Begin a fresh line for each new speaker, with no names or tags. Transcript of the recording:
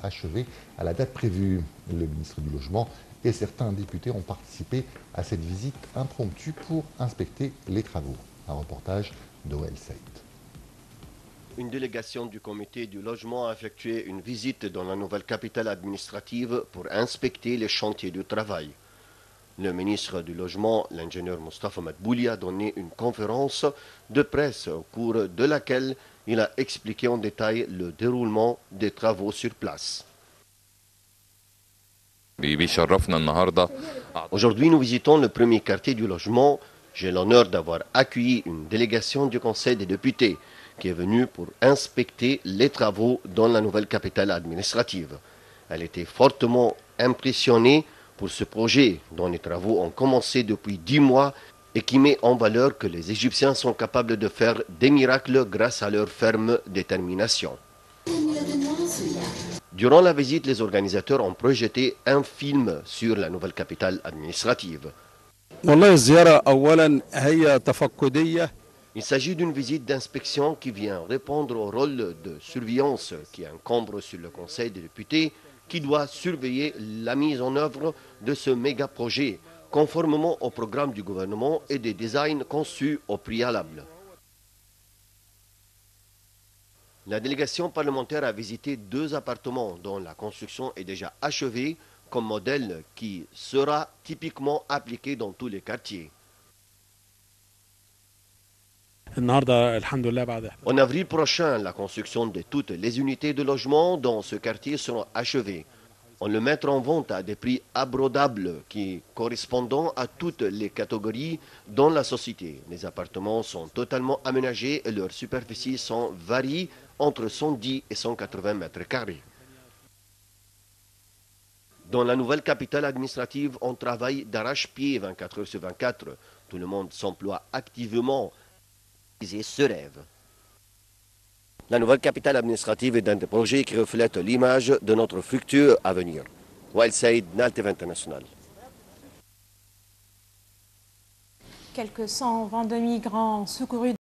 achevé à la date prévue. Le ministre du Logement et certains députés ont participé à cette visite impromptue pour inspecter les travaux. Un reportage de Wael Said.
Une délégation du comité du logement a effectué une visite dans la nouvelle capitale administrative pour inspecter les chantiers du travail. Le ministre du Logement, l'ingénieur Moustapha Madbouli, a donné une conférence de presse au cours de laquelle il a expliqué en détail le déroulement des travaux sur place. Aujourd'hui, nous visitons le premier quartier du logement. J'ai l'honneur d'avoir accueilli une délégation du Conseil des députés qui est venue pour inspecter les travaux dans la nouvelle capitale administrative. Elle était fortement impressionnée pour ce projet dont les travaux ont commencé depuis 10 mois et qui met en valeur que les Égyptiens sont capables de faire des miracles grâce à leur ferme détermination. Durant la visite, les organisateurs ont projeté un film sur la nouvelle capitale administrative. Il s'agit d'une visite d'inspection qui vient répondre au rôle de surveillance qui incombe sur le Conseil des députés qui doit surveiller la mise en œuvre de ce méga-projet conformément au programme du gouvernement et des designs conçus au préalable. La délégation parlementaire a visité 2 appartements dont la construction est déjà achevée comme modèle qui sera typiquement appliqué dans tous les quartiers. En avril prochain, la construction de toutes les unités de logement dans ce quartier sera achevée. On le mettra en vente à des prix abordables qui correspondent à toutes les catégories dans la société. Les appartements sont totalement aménagés et leurs superficies varient entre 110 et 180 mètres carrés. Dans la nouvelle capitale administrative, on travaille d'arrache-pied 24 heures sur 24. Tout le monde s'emploie activement à réaliser ce rêve. La nouvelle capitale administrative est un des projets qui reflète l'image de notre futur avenir. Wael Said, Nal TV International.
Quelques 122 migrants secourus